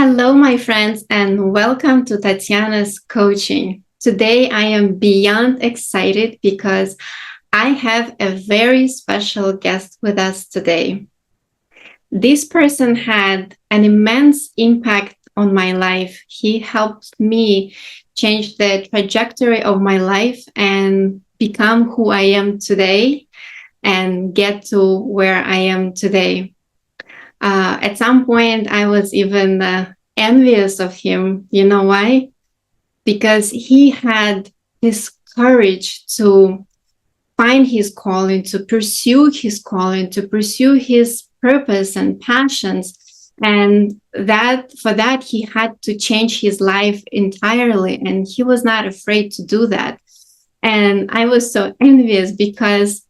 Hello, my friends, and welcome to Tatiana's coaching. Today, I am beyond excited because I have a very special guest with us today. This person had an immense impact on my life. He helped me change the trajectory of my life and become who I am today and get to where I am today. At some point, I was even envious of him. You know why? Because he had this courage to find his calling, to pursue his purpose and passions. And that for that, he had to change his life entirely. And he was not afraid to do that. And I was so envious because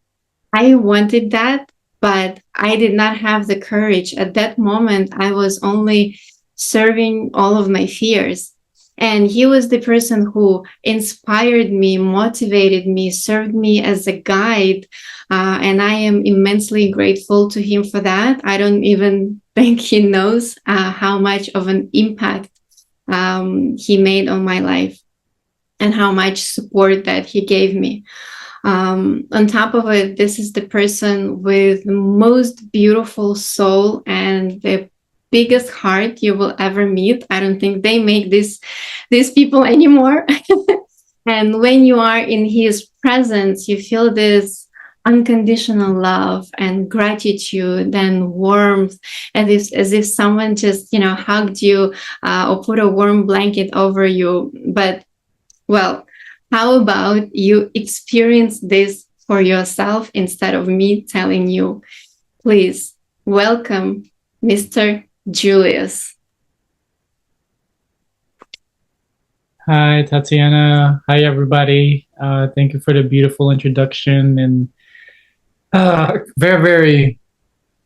I wanted that, but I did not have the courage. At that moment, I was only serving all of my fears. And he was the person who inspired me, motivated me, served me as a guide. And I am immensely grateful to him for that. I don't even think he knows how much of an impact he made on my life and how much support that he gave me. On top of it, this is the person with the most beautiful soul and the biggest heart you will ever meet. I don't think they make these people anymore. And when you are in his presence, you feel this unconditional love and gratitude and warmth, as if someone just hugged you or put a warm blanket over you. But well, how about you experience this for yourself instead of me telling you? Please welcome Mr. Julius. Hi, Tatiana. Hi, everybody. Thank you for the beautiful introduction and very, very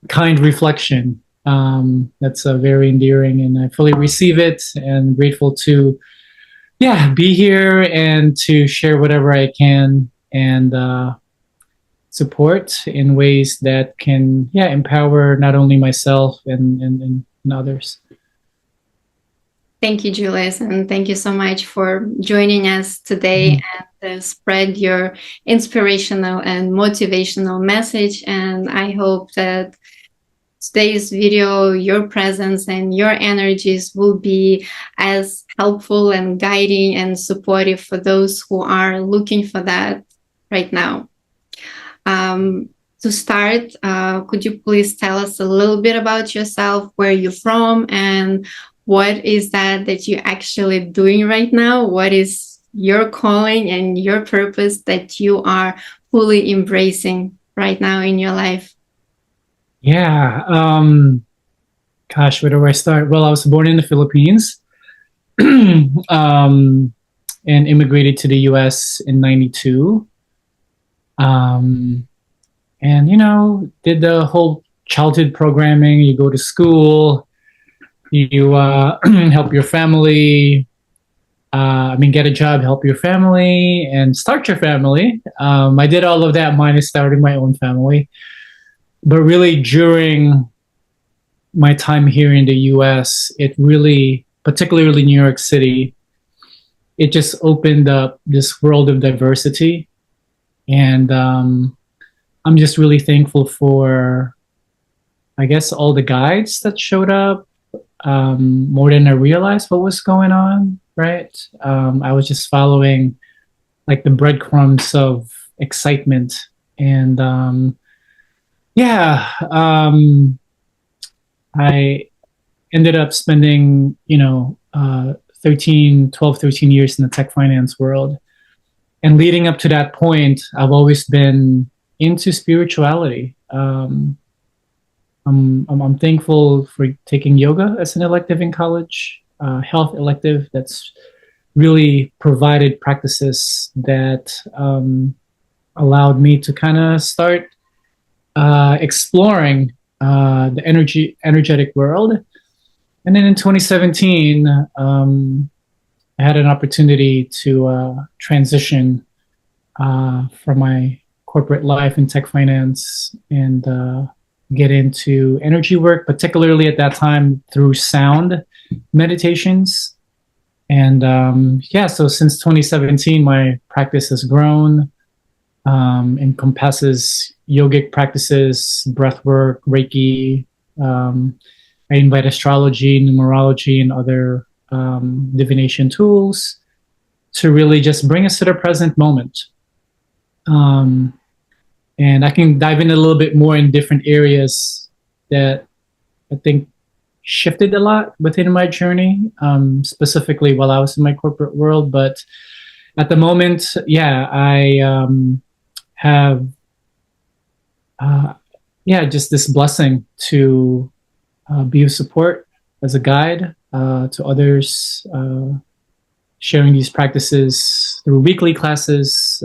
kind reflection. That's very endearing, and I fully receive it. And grateful to, be here and to share whatever I can and support in ways that can, empower not only myself and others. Thank you, Julius, and thank you so much for joining us today and spread your inspirational and motivational message. And I hope that today's video, your presence and your energies will be as helpful and guiding and supportive for those who are looking for that right now. To start, could you please tell us a little bit about yourself, where you're from, and what is that you're actually doing right now? What is your calling and your purpose that you are fully embracing right now in your life? Yeah. Gosh, where do I start? Well, I was born in the Philippines and immigrated to the US in 92. And, did the whole childhood programming. You go to school, you help your family, get a job, help your family, and start your family. I did all of that minus starting my own family. But really, during my time here in the US, it really, particularly New York City, it just opened up this world of diversity. And I'm just really thankful for, I guess, all the guides that showed up more than I realized what was going on, right? I was just following like the breadcrumbs of excitement. And I ended up spending, 13 years in the tech finance world. And leading up to that point, I've always been into spirituality. I'm thankful for taking yoga as an elective in college, health elective that's really provided practices that allowed me to kind of start exploring the energetic world. And then in 2017, I had an opportunity to transition from my corporate life in tech finance and get into energy work, particularly at that time through sound meditations. And yeah, so since 2017, my practice has grown, encompasses yogic practices, breath work, Reiki. Um, I invite astrology, numerology, and other divination tools to really just bring us to the present moment. Um, and I can dive in a little bit more in different areas that I think shifted a lot within my journey, specifically while I was in my corporate world. But at the moment, yeah, I have, uh, yeah, just this blessing to be of support as a guide to others, sharing these practices through weekly classes.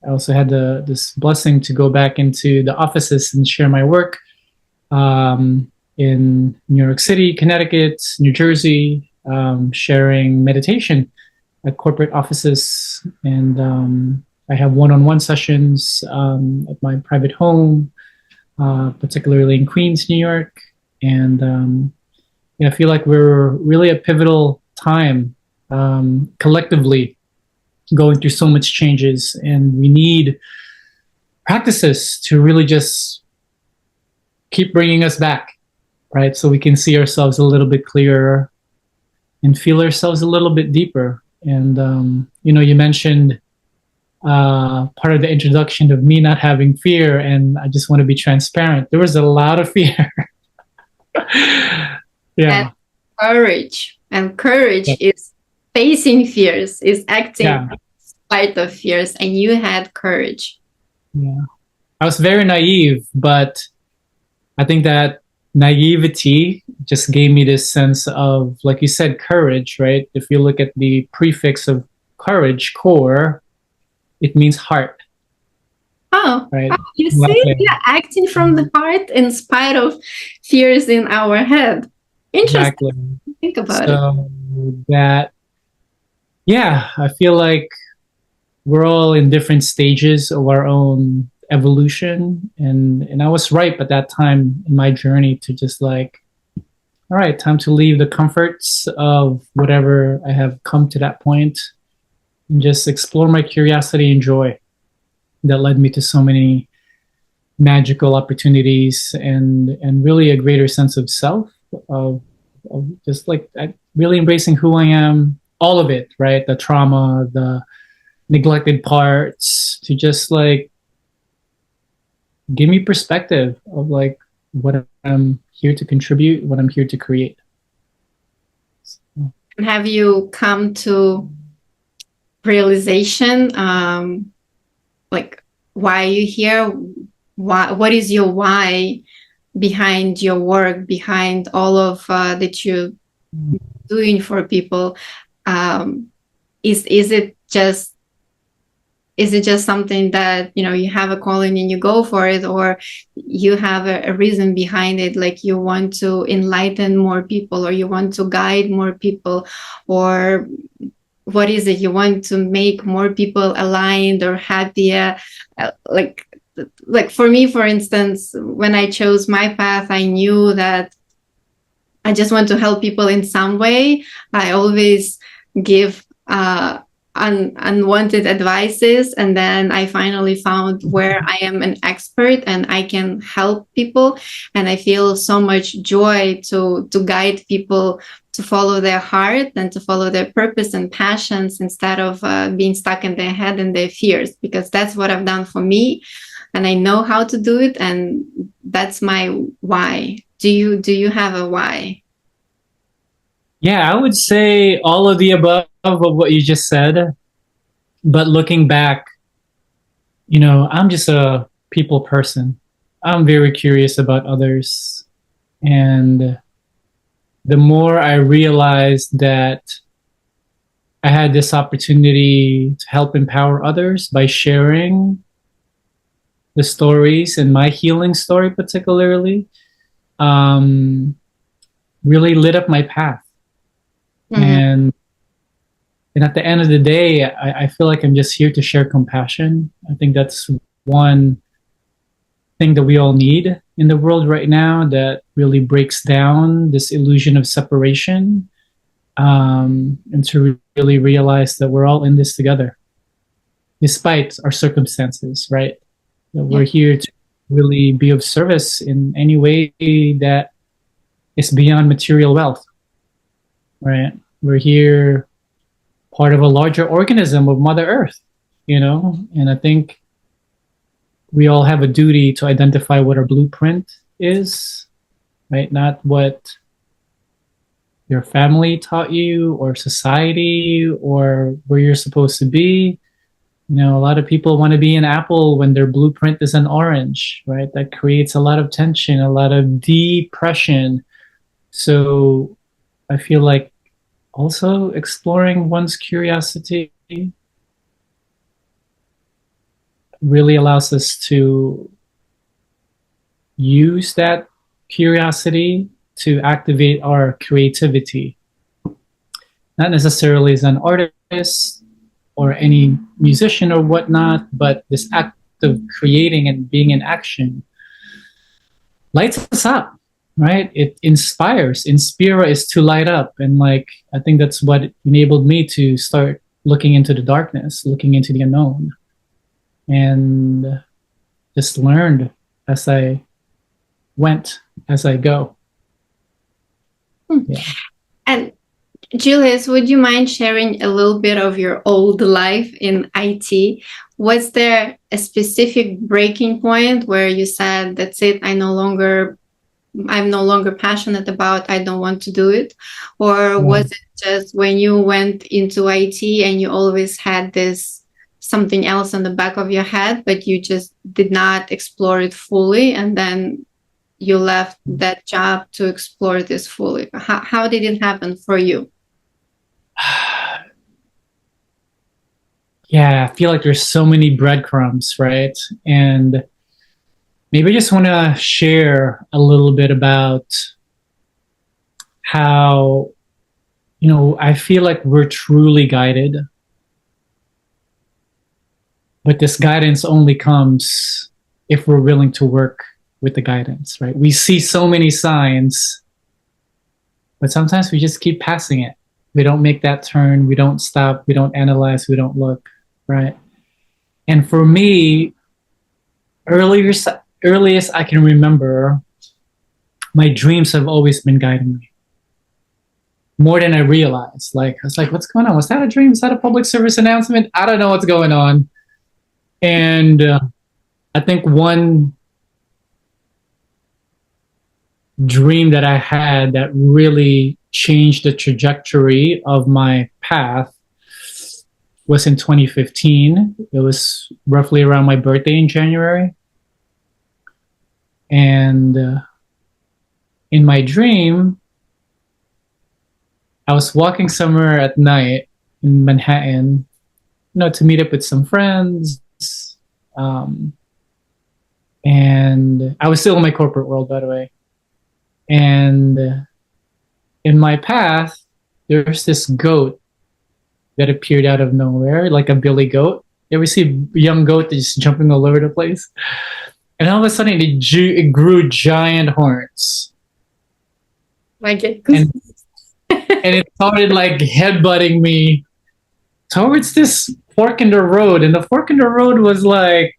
I also had this blessing to go back into the offices and share my work in New York City, Connecticut, New Jersey, sharing meditation at corporate offices. And I have one-on-one sessions at my private home, particularly in Queens, New York. And yeah, I feel like we're really a pivotal time collectively going through so much changes, and we need practices to really just keep bringing us back, right? So we can see ourselves a little bit clearer and feel ourselves a little bit deeper. And you know, you mentioned part of the introduction of me not having fear, and I just want to be transparent. There was a lot of fear. And Yeah. courage. And courage Yeah. is facing fears, is acting Yeah. in spite of fears. And you had courage. Yeah. I was very naive, but I think that naivety just gave me this sense of, like you said, courage, right? If you look at the prefix of courage, core, it means heart, Oh, right? oh, you see, Latin. yeah, acting from the heart in spite of fears in our head. Interesting. Exactly. Think about it. So that, yeah, I feel like we're all in different stages of our own evolution. And I was ripe at that time in my journey to just like, all right, time to leave the comforts of whatever I have come to that point and just explore my curiosity and joy that led me to so many magical opportunities and really a greater sense of self, of, of just like really embracing who I am, all of it, right? The trauma, the neglected parts, to just like give me perspective of like what I'm here to contribute, what I'm here to create. And have you come to realization, like why you here? Why? What is your why behind your work? Behind all of that you're doing for people? Is it just something that you have a calling and you go for it, or you have a reason behind it, like you want to enlighten more people, or you want to guide more people, or what is it? You want to make more people aligned or happier? Like for me, for instance, when I chose my path, I knew that I just want to help people in some way. I always give unwanted advices, and then I finally found where I am an expert and I can help people, and I feel so much joy to guide people to follow their heart and to follow their purpose and passions instead of being stuck in their head and their fears, because that's what I've done for me, and I know how to do it, and that's my why. Do you have a why? Yeah, I would say all of the above of what you just said. But looking back, you know, I'm just a people person. I'm very curious about others. And the more I realized that I had this opportunity to help empower others by sharing the stories, and my healing story particularly, um, really lit up my path. Mm-hmm. And at the end of the day, I feel like I'm just here to share compassion. I think that's one thing that we all need in the world right now, that really breaks down this illusion of separation, and to really realize that we're all in this together, despite our circumstances, right? That Yeah. we're here to really be of service in any way that is beyond material wealth, right? We're here part of a larger organism of Mother Earth, and I think we all have a duty to identify what our blueprint is, right? Not what your family taught you or society or where you're supposed to be. A lot of people want to be an apple when their blueprint is an orange, right? That creates a lot of tension, a lot of depression. So I feel like also exploring one's curiosity really allows us to use that curiosity to activate our creativity, not necessarily as an artist or any musician or whatnot, but this act of creating and being in action lights us up, right? It inspires. Inspira is to light up. And like, I think that's what enabled me to start looking into the darkness, looking into the unknown, and just learned as I went, as I go. Yeah. And Julius, would you mind sharing a little bit of your old life in IT? Was there a specific breaking point where you said, that's it, I'm no longer passionate about, I don't want to do it? Or was it just when you went into IT and you always had this something else on the back of your head, but you just did not explore it fully, and then you left that job to explore this fully? How did it happen for you? Yeah, I feel like there's so many breadcrumbs, right? And maybe I just want to share a little bit about how, I feel like we're truly guided, but this guidance only comes if we're willing to work with the guidance, right? We see so many signs, but sometimes we just keep passing it. We don't make that turn. We don't stop. We don't analyze. We don't look, right? And for me, earliest I can remember, my dreams have always been guiding me more than I realized. Like, I was like, what's going on? Was that a dream? Is that a public service announcement? I don't know what's going on. And I think one dream that I had that really changed the trajectory of my path was in 2015. It was roughly around my birthday in January. And in my dream, I was walking somewhere at night in Manhattan, to meet up with some friends. And I was still in my corporate world, by the way. And in my path, there's this goat that appeared out of nowhere, like a billy goat. You ever see a young goat just jumping all over the place? And all of a sudden, it grew giant horns. Like it. And it started like headbutting me towards this fork in the road. And the fork in the road was like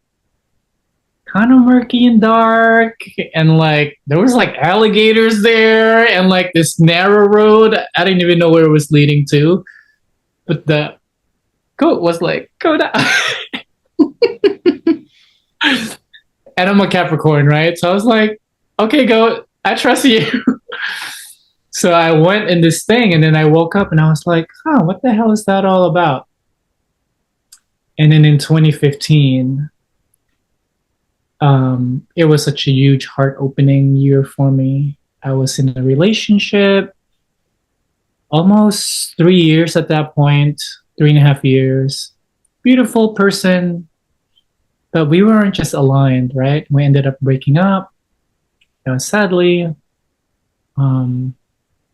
kind of murky and dark. And like there was like alligators there and like this narrow road. I didn't even know where it was leading to. But the goat was like, go down. And I'm a Capricorn, right? So I was like, okay, goat, I trust you. So I went in this thing, and then I woke up and I was like, what the hell is that all about? And then in 2015, it was such a huge heart-opening year for me. I was in a relationship almost 3 years at that point, 3.5 years. Beautiful person, but we weren't just aligned, right? We ended up breaking up, sadly.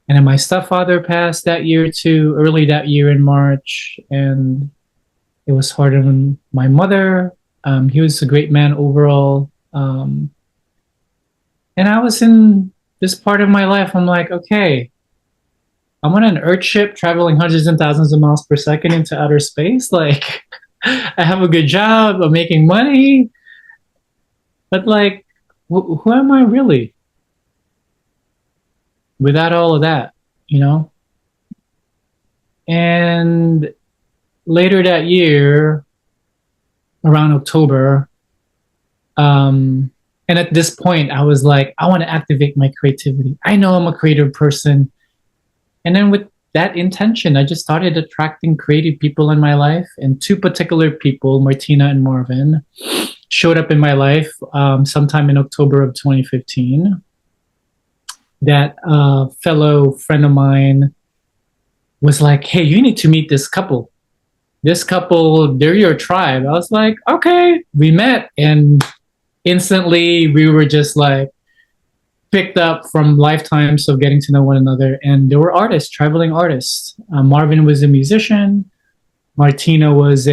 And then my stepfather passed that year too, early that year in March. And it was hard on my mother. He was a great man overall. And I was in this part of my life, I'm like, okay, I'm on an Earth ship traveling hundreds and thousands of miles per second into outer space. Like, I have a good job, I'm making money, but like, who am I really without all of that, you know? And later that year, around October, um, and at this point, I was like, I want to activate my creativity. I know I'm a creative person. And then with that intention, I just started attracting creative people in my life. And two particular people, Martina and Marvin, showed up in my life sometime in October of 2015. That fellow friend of mine was like, hey, you need to meet this couple. This couple, they're your tribe. I was like, okay. We met, and instantly we were just like picked up from lifetimes of getting to know one another. And they were artists, traveling artists. Marvin was a musician. Martina was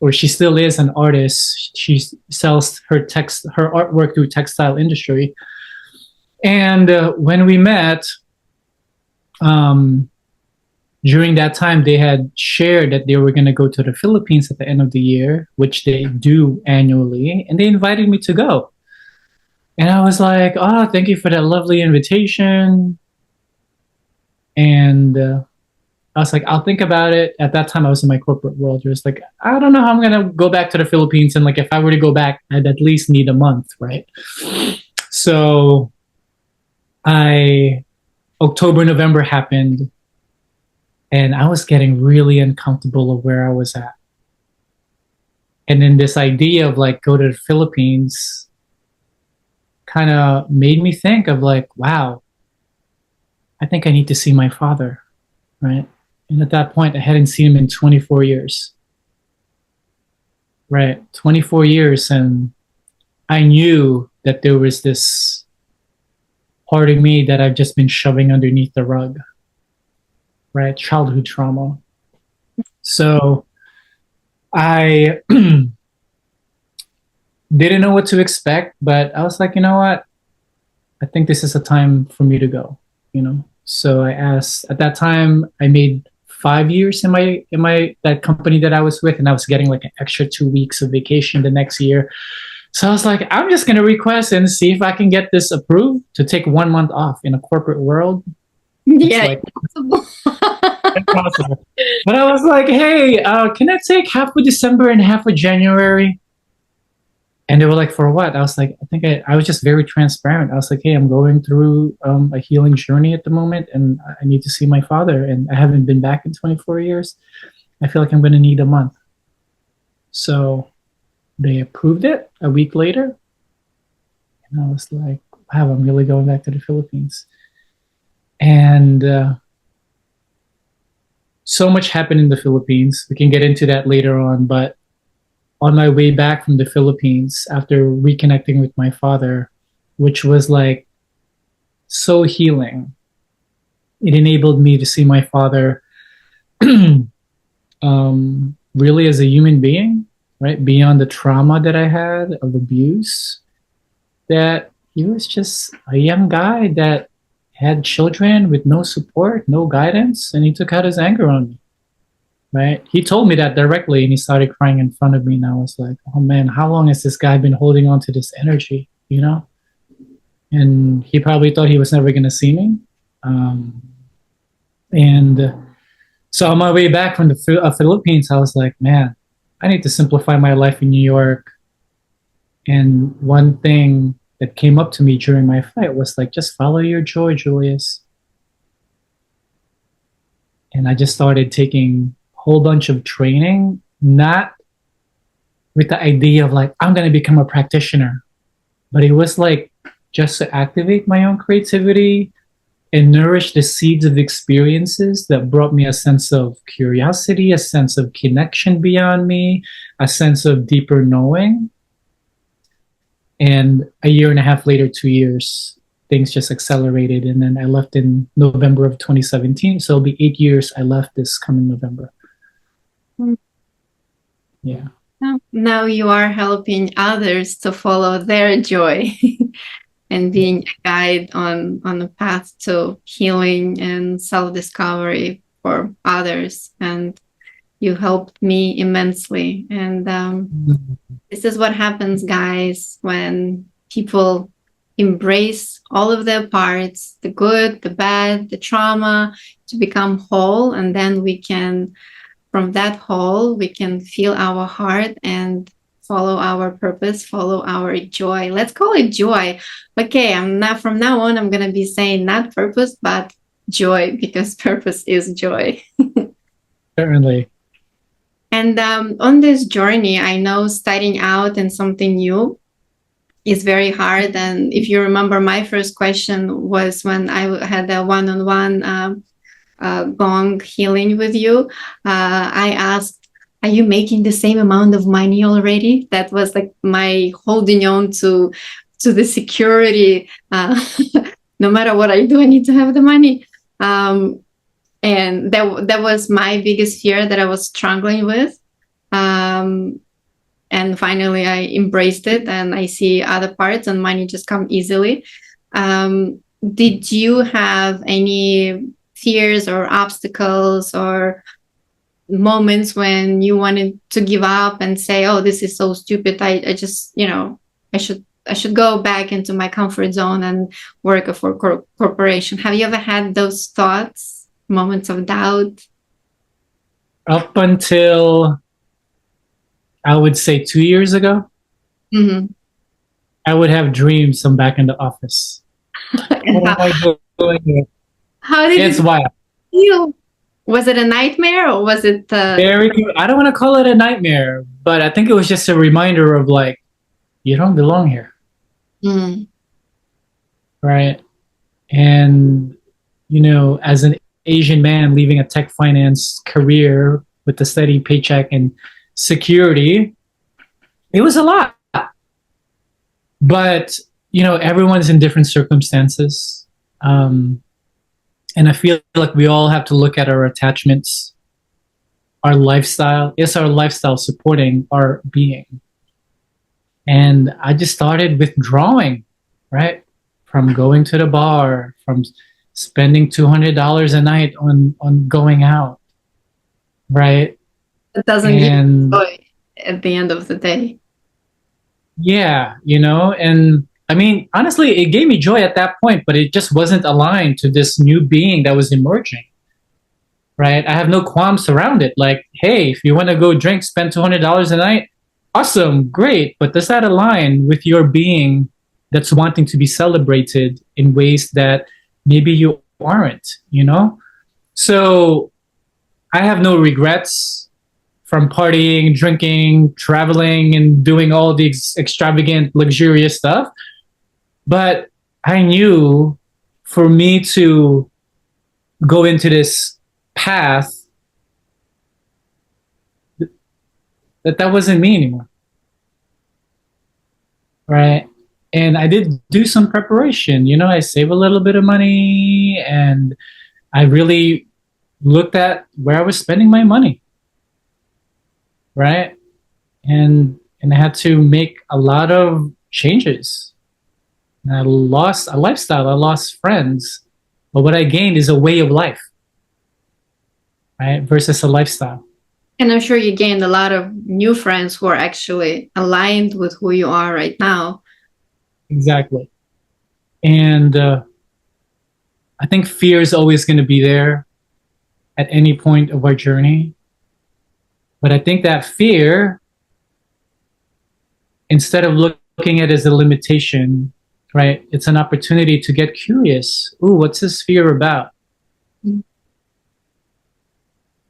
or she still is an artist. She sells her artwork through textile industry. And when we met, um, during that time, they had shared that they were going to go to the Philippines at the end of the year, which they do annually, and they invited me to go. And I was like, oh, thank you for that lovely invitation. And I was like, I'll think about it. At that time, I was in my corporate world. It was like, I don't know how I'm going to go back to the Philippines. And like, if I were to go back, I'd at least need a month, right? So October, November happened. And I was getting really uncomfortable of where I was at. And then this idea of like go to the Philippines kind of made me think of like, wow, I think I need to see my father, right? And at that point, I hadn't seen him in 24 years, right? 24 years. And I knew that there was this part of me that I've just been shoving underneath the rug, right? Childhood trauma. So I didn't know what to expect, but I was like, you know what? I think this is a time for me to go, you know? So I asked, at that time, I made 5 years in that company that I was with, and I was getting like an extra 2 weeks of vacation the next year. So I was like, I'm just gonna request and see if I can get this approved to take 1 month off in a corporate world. It's Yeah, like impossible. But I was like, hey, can I take half of December and half of January? And they were like, for what? I was like, I was just very transparent. I was like, hey, I'm going through a healing journey at the moment, and I need to see my father, and I haven't been back in 24 years. I feel like I'm going to need a month. So they approved it a week later. And I was like, wow, I'm really going back to the Philippines. And so much happened in the Philippines. We can get into that later on, but on my way back from the Philippines after reconnecting with my father, which was like so healing, it enabled me to see my father really as a human being, right? Beyond the trauma that I had of abuse, that he was just a young guy that had children with no support, no guidance, and he took out his anger on me. Right? He told me that directly, and he started crying in front of me, and I was like, oh man, how long has this guy been holding on to this energy, you know? And he probably thought he was never going to see me. And so on my way back from the Philippines, I was like, man, I need to simplify my life in New York. And one thing that came up to me during my flight was like, just follow your joy, Julius. And I just started taking whole bunch of training, not with the idea of like, I'm going to become a practitioner, but it was like just to activate my own creativity and nourish the seeds of experiences that brought me a sense of curiosity, a sense of connection beyond me, a sense of deeper knowing. And a year and a half later, 2 years, things just accelerated. And then I left in November of 2017. So it'll be 8 years. I left this coming November. Yeah. now you are helping others to follow their joy. and being a guide on a path to healing and self-discovery for others. And you helped me immensely. And this is what happens, guys, when people embrace all of their parts, the good, the bad, the trauma, to become whole. And then we can, from that whole, we can feel our heart and follow our purpose, follow our joy. Let's call it joy. Okay, I'm not, from now on, I'm going to be saying not purpose, but joy, because purpose is joy. Certainly. And on this journey, I know starting out in something new is very hard. And if you remember, my first question was when I had a one-on-one gong healing with you. I asked, "Are you making the same amount of money already?" That was like my holding on to the security. No matter what I do, I need to have the money. And that was my biggest fear that I was struggling with. And finally I embraced it, and I see other parts, and money just come easily. Did you have any fears or obstacles or moments when you wanted to give up and say, "Oh, this is so stupid. I just, I should go back into my comfort zone and work for a corporation"? Have you ever had those thoughts? Moments of doubt? Up until, I would say, 2 years ago, Mm-hmm. I would have dreams I'm back in the office. And What am I doing here? how did It's it wild. feel? Was it a nightmare, or was it Very, I don't want to call it a nightmare, but I think it was just a reminder of like, you don't belong here, mm, right? And, as an Asian man leaving a tech finance career with a steady paycheck and security, it was a lot. But, everyone's in different circumstances. And I feel like we all have to look at our attachments, our lifestyle. Is our lifestyle supporting our being? And I just started withdrawing, right? From going to the bar, from spending $200 a night on going out, right? it doesn't give And you joy at the end of the day? yeah, and I mean, honestly, it gave me joy at that point, but it just wasn't aligned to this new being that was emerging, right? I have no qualms around it. Like, hey, if you want to go drink, spend $200 a night, awesome, great. But does that align with your being that's wanting to be celebrated in ways that maybe you aren't, So I have no regrets from partying, drinking, traveling, and doing all the extravagant, luxurious stuff. But I knew for me to go into this path, that wasn't me anymore, right? And I did do some preparation. I save a little bit of money, and I really looked at where I was spending my money, right? And I had to make a lot of changes. And I lost a lifestyle, I lost friends, but what I gained is a way of life, right? Versus a lifestyle. And I'm sure you gained a lot of new friends who are actually aligned with who you are right now. Exactly. And I think fear is always going to be there at any point of our journey. But I think that fear, instead of looking at it as a limitation, right, it's an opportunity to get curious. Ooh, what's this fear about? Mm.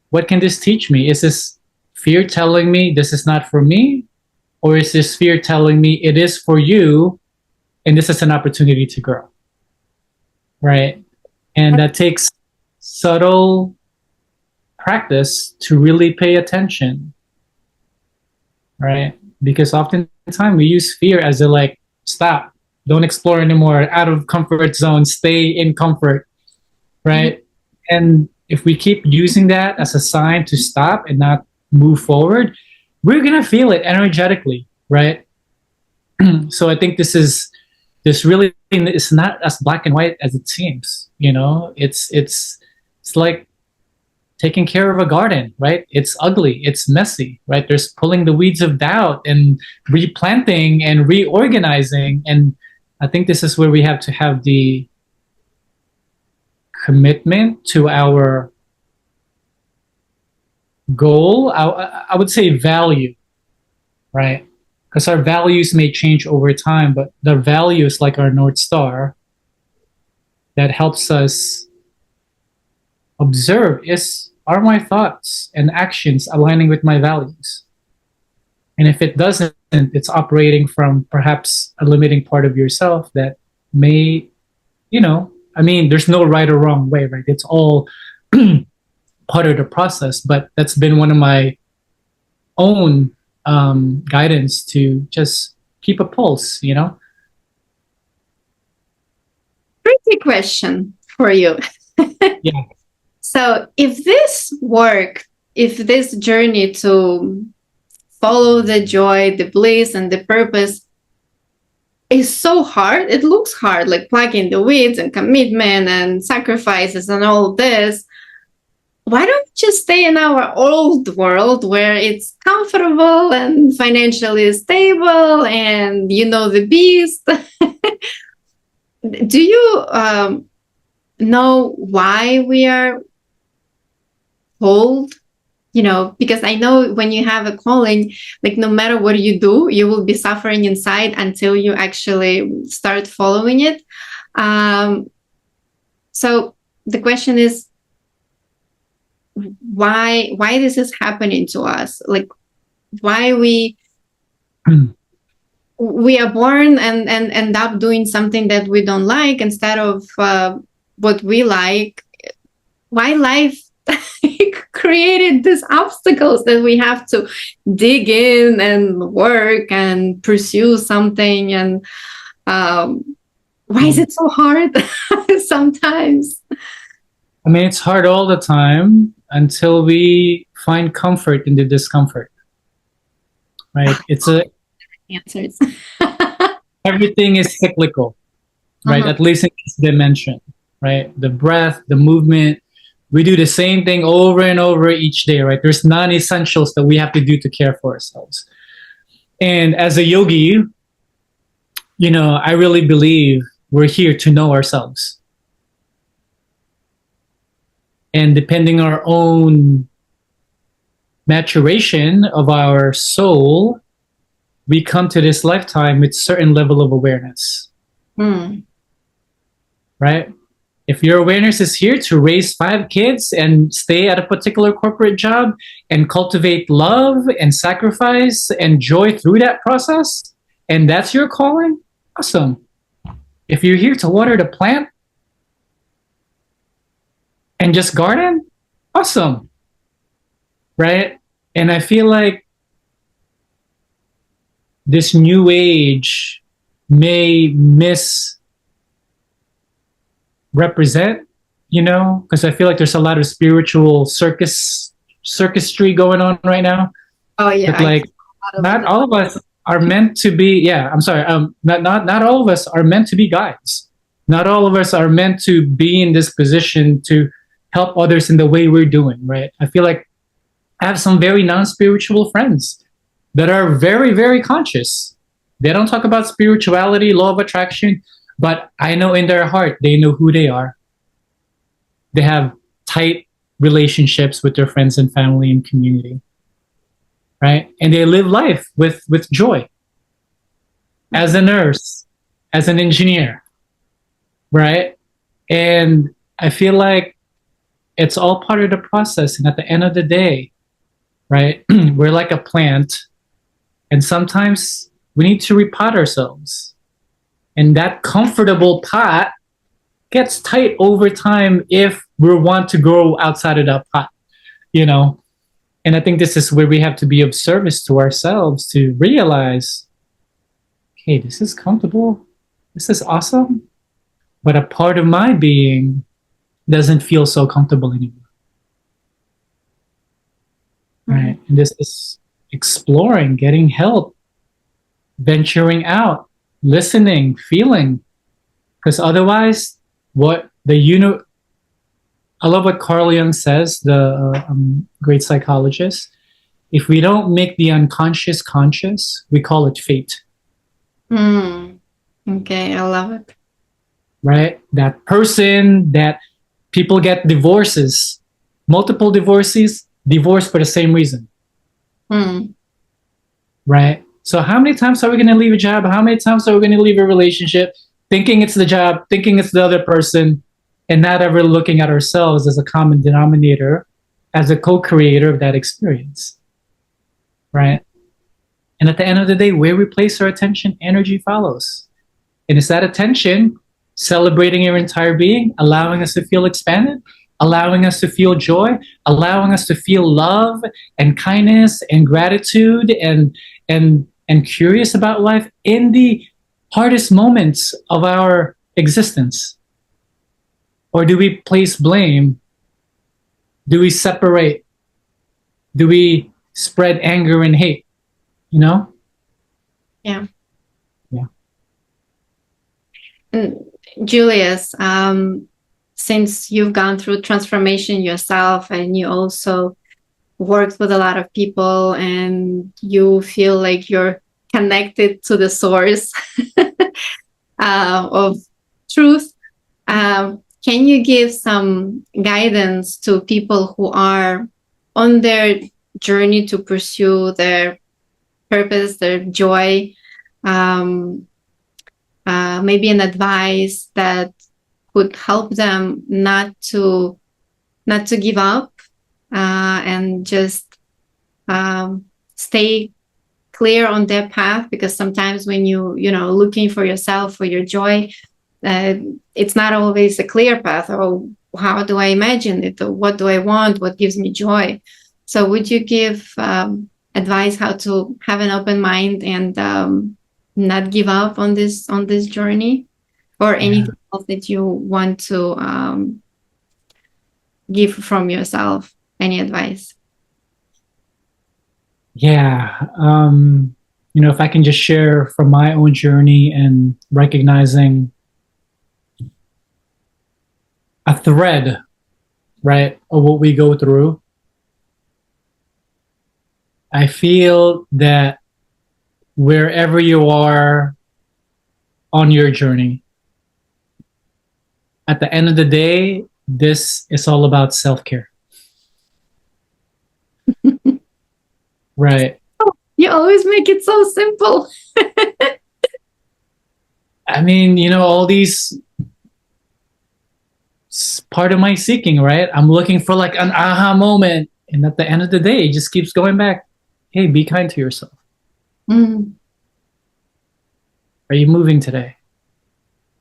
What can this teach me? Is this fear telling me this is not for me? Or is this fear telling me it is for you and this is an opportunity to grow? Right? And that takes subtle practice to really pay attention. Right? Because oftentimes we use fear as a like, stop, don't explore anymore, out of comfort zone, stay in comfort. Right? Mm-hmm. And if we keep using that as a sign to stop and not move forward, we're going to feel it energetically, right? So I think this is this really is not as black and white as it seems. It's like taking care of a garden, right? It's ugly, it's messy, right? There's pulling the weeds of doubt and replanting and reorganizing. And I think this is where we have to have the commitment to our goal. I would say value, right? Because our values may change over time, but the value is like our North Star that helps us observe, are my thoughts and actions aligning with my values? And if it doesn't, it's operating from perhaps a limiting part of yourself that may, I mean, there's no right or wrong way, right? It's all part of the process. But that's been one of my own guidance to just keep a pulse, Pretty question for you. Yeah. So if this work, if this journey to follow the joy, the bliss, and the purpose is so hard, it looks hard, like plugging the weeds and commitment and sacrifices and all this. Why don't we just stay in our old world where it's comfortable and financially stable and you know the beast? Do you know why we are told? Because I know when you have a calling, like no matter what you do, you will be suffering inside until you actually start following it. So the question is, why this is happening to us? Like why we are born and end up doing something that we don't like instead of what we like. Why life created these obstacles that we have to dig in and work and pursue something, and why is it so hard sometimes? I mean, it's hard all the time until we find comfort in the discomfort, right? It's Answers. Everything is cyclical, right? At least in this dimension, right? The breath, the movement, we do the same thing over and over each day, right? There's non-essentials that we have to do to care for ourselves. And as a yogi, I really believe we're here to know ourselves. And depending on our own maturation of our soul, we come to this lifetime with certain level of awareness. Right? If your awareness is here to raise 5 kids and stay at a particular corporate job and cultivate love and sacrifice and joy through that process, and that's your calling, awesome. If you're here to water the plant and just garden, awesome. Right? And I feel like this new age may misrepresent, because I feel like there's a lot of spiritual circusry going on right now. Oh yeah. But like not all of us are meant to be, not all of us are meant to be guides. Not all of us are meant to be in this position to help others in the way we're doing, right? I feel like I have some very non-spiritual friends that are very, very conscious. They don't talk about spirituality, law of attraction, but I know in their heart, they know who they are. They have tight relationships with their friends and family and community, right? And they live life with joy. As a nurse, as an engineer, right? And I feel like it's all part of the process. And at the end of the day, right, we're like a plant. And sometimes we need to repot ourselves. And that comfortable pot gets tight over time if we want to grow outside of that pot, And I think this is where we have to be of service to ourselves to realize, hey, this is comfortable. This is awesome. But a part of my being doesn't feel so comfortable anymore. Right? And this is exploring, getting help, venturing out, listening, feeling. Because otherwise, what the I love what Carl Jung says, the great psychologist. If we don't make the unconscious conscious, we call it fate. Mm. Okay, I love it. Right? That person that people get divorces, multiple divorces, divorced for the same reason. Mm. Right? So how many times are we going to leave a job? How many times are we going to leave a relationship thinking it's the job, thinking it's the other person, and not ever looking at ourselves as a common denominator, as a co-creator of that experience? Right? And at the end of the day, where we place our attention, energy follows. And it's that attention celebrating your entire being, allowing us to feel expanded, allowing us to feel joy, allowing us to feel love and kindness and gratitude and curious about life in the hardest moments of our existence? Or do we place blame? Do we separate? Do we spread anger and hate? You know? Yeah. Yeah. Julius, since you've gone through transformation yourself and you also worked with a lot of people and you feel like you're connected to the source of truth, can you give some guidance to people who are on their journey to pursue their purpose, their joy? Maybe an advice that would help them not to give up and just stay clear on their path, because sometimes when you know looking for yourself, for your joy, it's not always a clear path. Or how do I imagine it? Or what do I want? What gives me joy? So would you give advice how to have an open mind and not give up on this journey, or anything else that you want to give from yourself? Any advice? Yeah. If I can just share from my own journey and recognizing a thread, right, of what we go through, I feel that wherever you are on your journey, at the end of the day, this is all about self-care. Right. You always make it so simple. I mean, all these part of my seeking, right? I'm looking for like an aha moment. And at the end of the day, it just keeps going back. Hey, be kind to yourself. Mm. Are you moving today?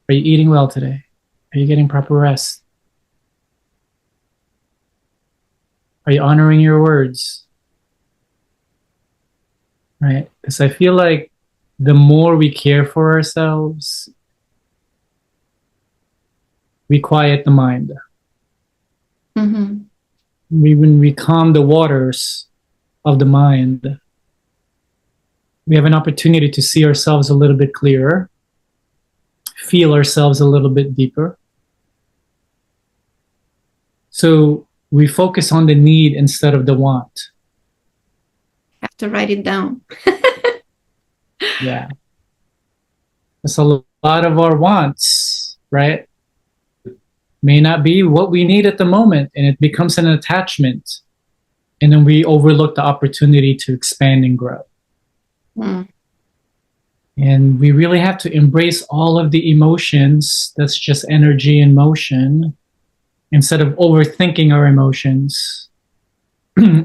Are you eating well today? Are you getting proper rest? Are you honoring your words? Right? Because I feel like the more we care for ourselves, we quiet the mind. Mm-hmm. When we calm the waters of the mind, we have an opportunity to see ourselves a little bit clearer, feel ourselves a little bit deeper. So we focus on the need instead of the want. Have to write it down. Yeah. It's a lot of our wants, right? May not be what we need at the moment, and it becomes an attachment. And then we overlook the opportunity to expand and grow. Mm. And we really have to embrace all of the emotions. That's just energy in motion, instead of overthinking our emotions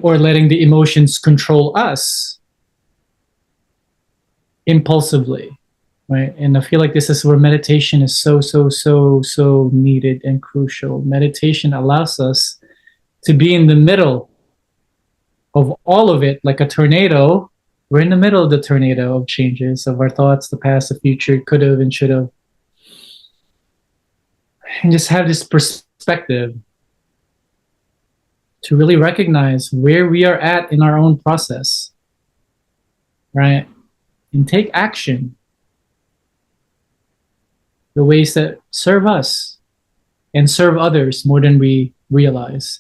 or letting the emotions control us impulsively, right? And I feel like this is where meditation is so needed and crucial. Meditation allows us to be in the middle of all of it, like a tornado. We're in the middle of the tornado of changes of our thoughts, the past, the future, could have and should have. And just have this perspective to really recognize where we are at in our own process, right? And take action. the ways that serve us and serve others more than we realize.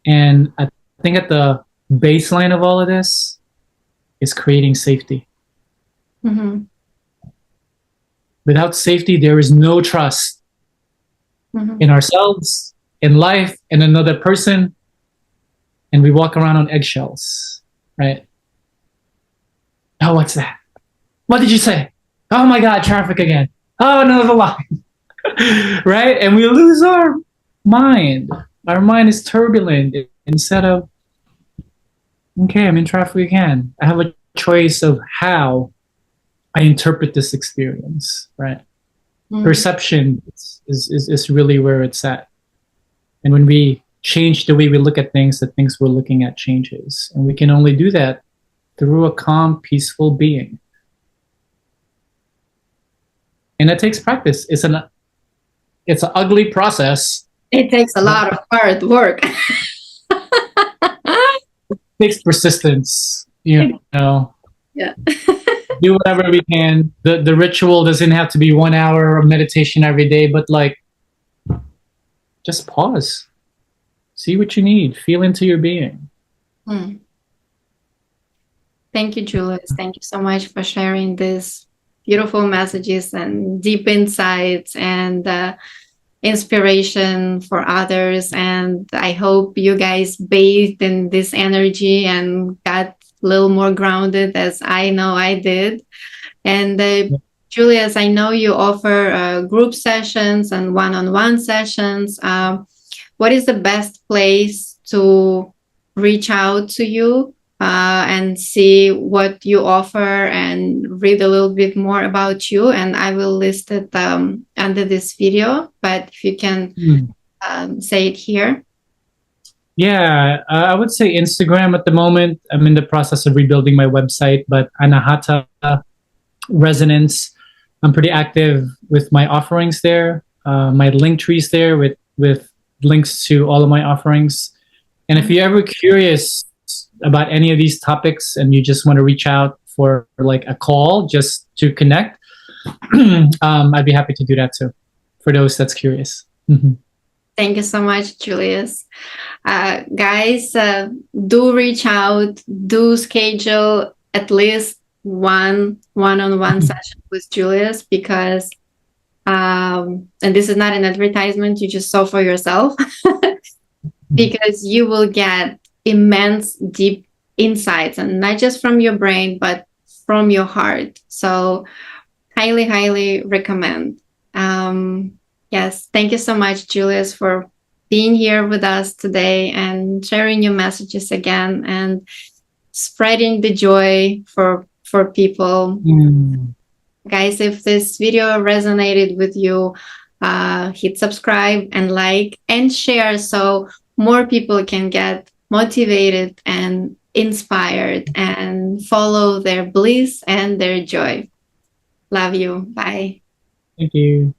And I think at the baseline of all of this is creating safety. Mm-hmm. Without safety, there is no trust Mm-hmm. in ourselves, in life, in another person, and we walk around on eggshells, right? Oh, what's that? What did you say? Oh my God, traffic again. Oh, another line, right? And we lose our mind. Our mind is turbulent instead of, okay, I'm in traffic again. I have a choice of how I interpret this experience, right? Mm-hmm. Perception is really where it's at. And when we change the way we look at things, the things we're looking at changes. And we can only do that through a calm, peaceful being. And that takes practice. It's an ugly process. It takes a lot of hard work. It takes persistence, you know. Yeah. Do whatever we can. The ritual doesn't have to be 1 hour of meditation every day, but like just pause. See what you need. Feel into your being. Hmm. Thank you, Julius. Thank you so much for sharing these beautiful messages and deep insights and inspiration for others. And I hope you guys bathed in this energy and got a little more grounded, as I know I did. And Julius, I know you offer group sessions and one-on-one sessions. What is the best place to reach out to you and see what you offer and read a little bit more about you? And I will list it under this video, but if you can say it here. Yeah, I would say Instagram at the moment. I'm in the process of rebuilding my website, but Anahata Resonance, I'm pretty active with my offerings there. My link trees there with links to all of my offerings. And if you're ever curious about any of these topics and you just want to reach out for like a call just to connect, I'd be happy to do that too, for those that's curious. Mm-hmm. Thank you so much, Julius. Guys, do reach out, do schedule at least one-on-one session with Julius, because and this is not an advertisement, you just saw for yourself, because you will get immense deep insights, and not just from your brain, but from your heart. So highly recommend. Yes, thank you so much, Julius, for being here with us today and sharing your messages again and spreading the joy for people. Guys, if this video resonated with you, hit subscribe and like and share so more people can get motivated and inspired and follow their bliss and their joy. Love you. Bye. Thank you.